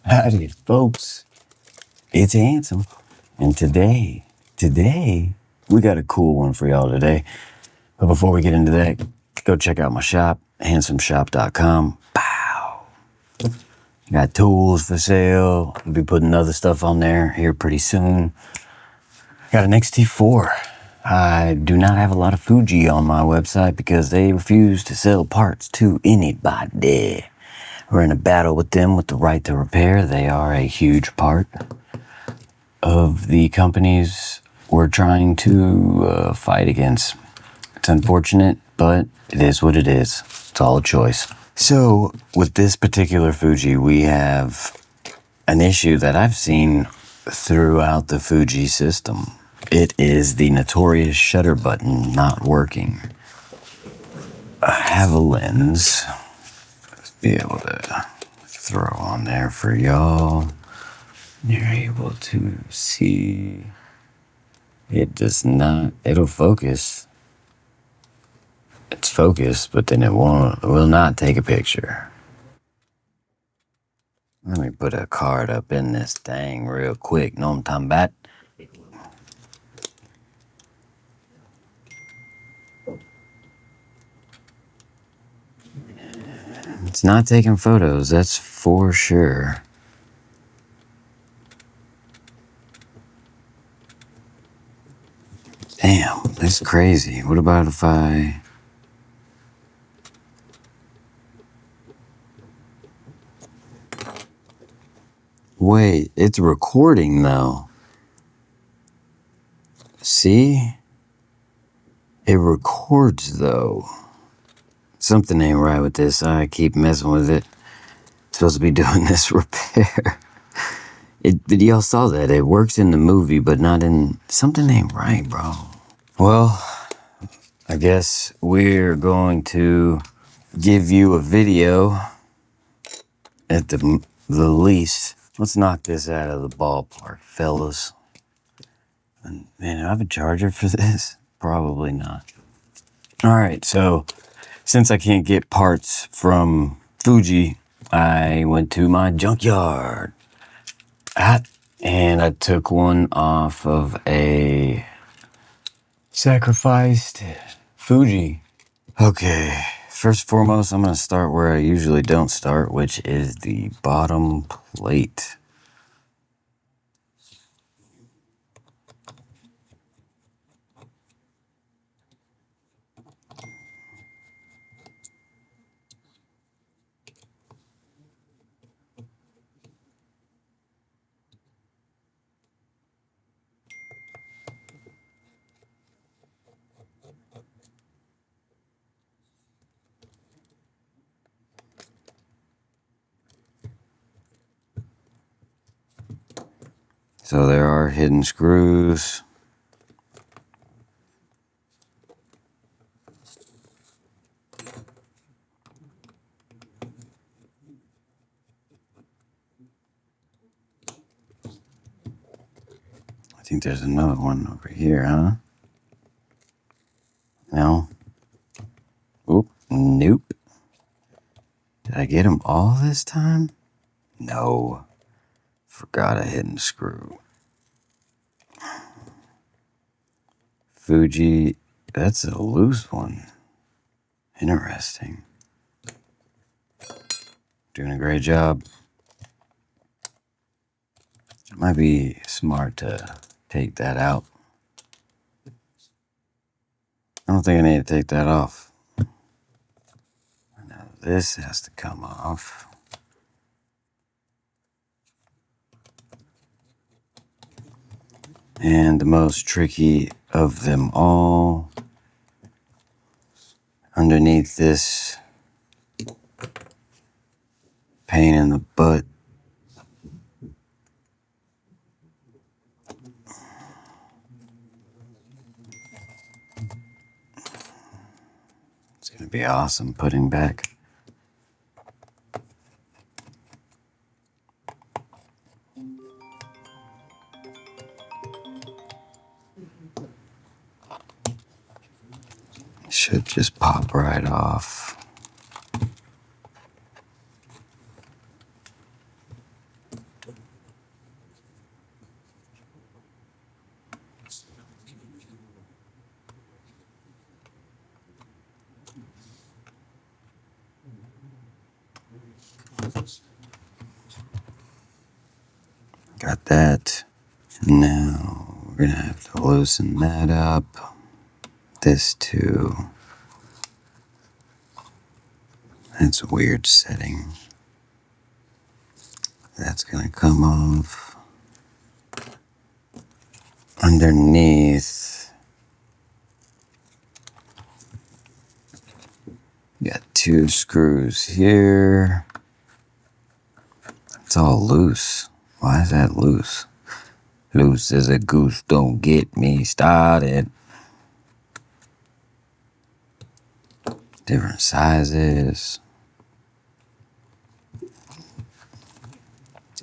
Howdy, folks. It's Handsome. And today, we got a cool one for y'all today. But before we get into that, go check out my shop, handsomeshop.com. Pow! Got tools for sale. I'll be putting other stuff on there here pretty soon. Got an X-T4. I do not have a lot of Fuji on my website because they refuse to sell parts to anybody. We're in a battle with them with the right to repair. They are a huge part of the companies we're trying to fight against. It's unfortunate, but it is what it is. It's all a choice. So with this particular Fuji, we have an issue that I've seen throughout the Fuji system. It is the notorious shutter button not working. I have a lens. Be able to throw on there for y'all. You're able to see. It does not, it'll focus. It's focused, but then it will not take a picture. Let me put a card up in this thing real quick. Know what I'm talking about? It's not taking photos, that's for sure. Damn, that's crazy. What about if I... Wait, it's recording though. See? It records though. Something ain't right with this. I keep messing with it. It's supposed to be doing this repair. But y'all saw that. It works in the movie, but not in... Something ain't right, bro. Well, I guess we're going to give you a video at the least. Let's knock this out of the ballpark, fellas. And, man, do I have a charger for this? Probably not. All right, so since I can't get parts from Fuji, I went to my junkyard. And I took one off of a sacrificed Fuji. Okay, first and foremost, I'm gonna start where I usually don't start, which is the bottom plate. So there are hidden screws. I think there's another one over here, huh? No? Oop, nope. Did I get them all this time? No. Forgot a hidden screw. Fuji, that's a loose one. Interesting. Doing a great job. It might be smart to take that out. I don't think I need to take that off. Now this has to come off. And the most tricky of them all, underneath this pain in the butt, it's gonna be awesome putting back. Should just pop right off. Got that. Now we're gonna have to loosen that up. This too. That's a weird setting. That's gonna come off. Underneath, got 2 screws here. It's all loose. Why is that loose? Loose as a goose, don't get me started. Different sizes.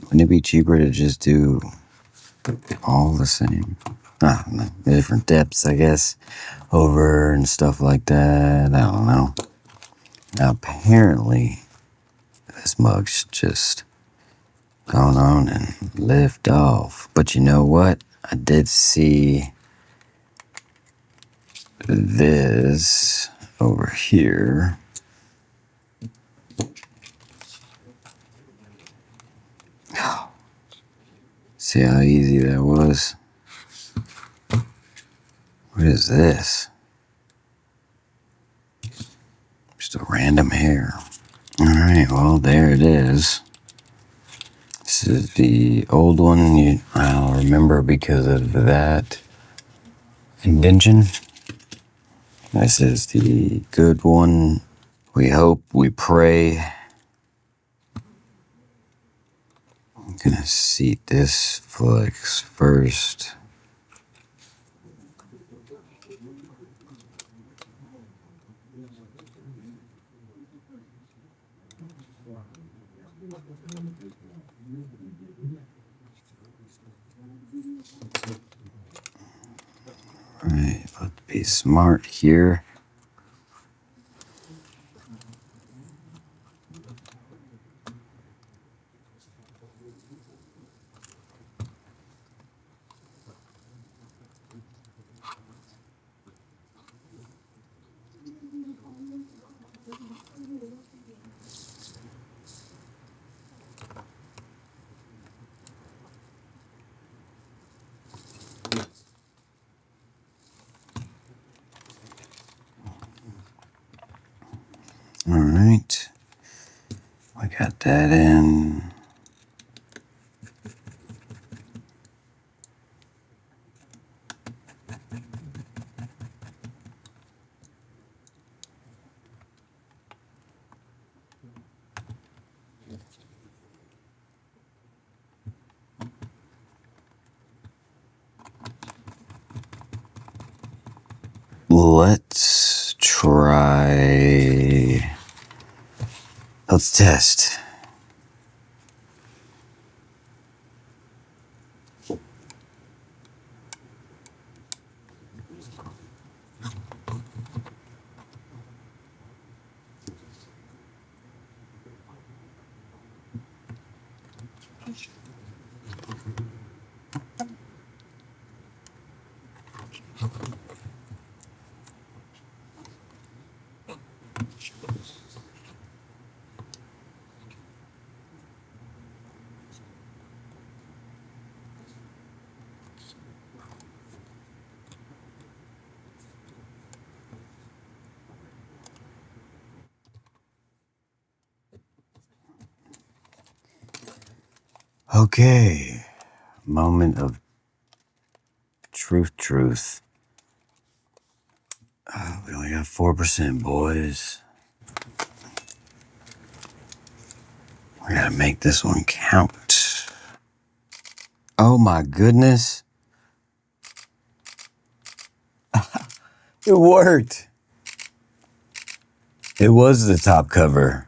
Wouldn't it be cheaper to just do all the same? I don't know. Different depths, I guess. Over and stuff like that. I don't know. Now, apparently, this mug's just gone on and lift off. But you know what? I did see this over here. See how easy that was? What is this? Just a random hair. Alright, well, there it is. This is the old one. I'll remember because of that indention. This is the good one. We hope, we pray. I'm gonna seat this flex first. Alright, let's be smart here. Alright, we got that in. Let's try. Let's test. Okay, moment of truth. We only got 4%, boys. We gotta make this one count. Oh my goodness. It worked. It was the top cover.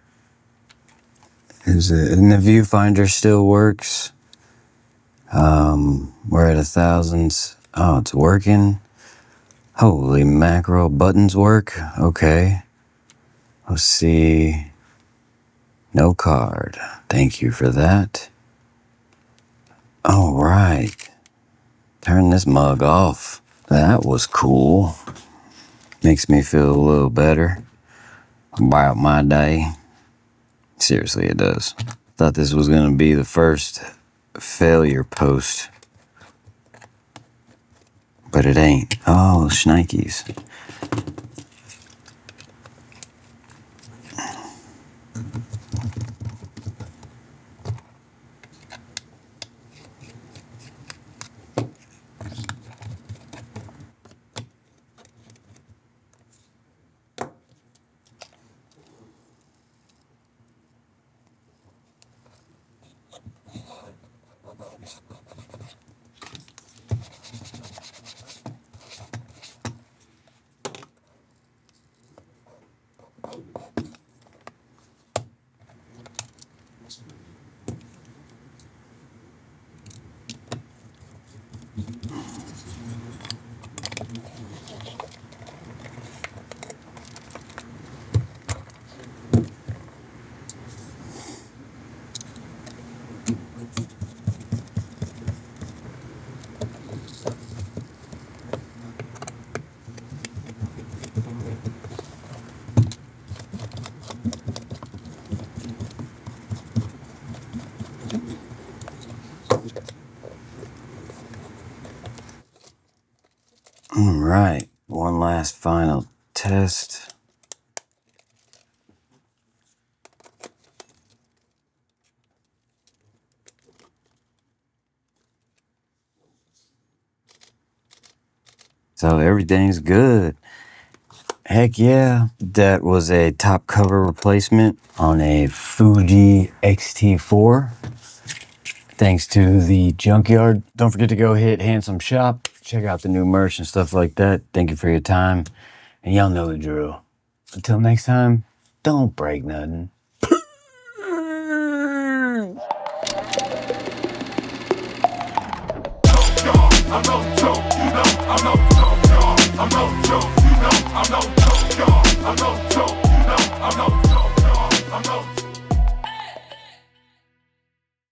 Is it? And the viewfinder still works. We're at 1,000. Oh, it's working. Holy mackerel, buttons work. Okay. Let's see. No card. Thank you for that. All right. Turn this mug off. That was cool. Makes me feel a little better about my day. Seriously, it does. Thought this was going to be the first failure post. But it ain't. Oh, shnikes. All right, one last final test. So everything's good. Heck yeah, that was a top cover replacement on a Fuji X-T4. Thanks to the junkyard. Don't forget to go hit Handsome Shop. Check out the new merch and stuff like that. Thank you for your time. And y'all know the drill. Until next time, don't break nothing. I'm no joke.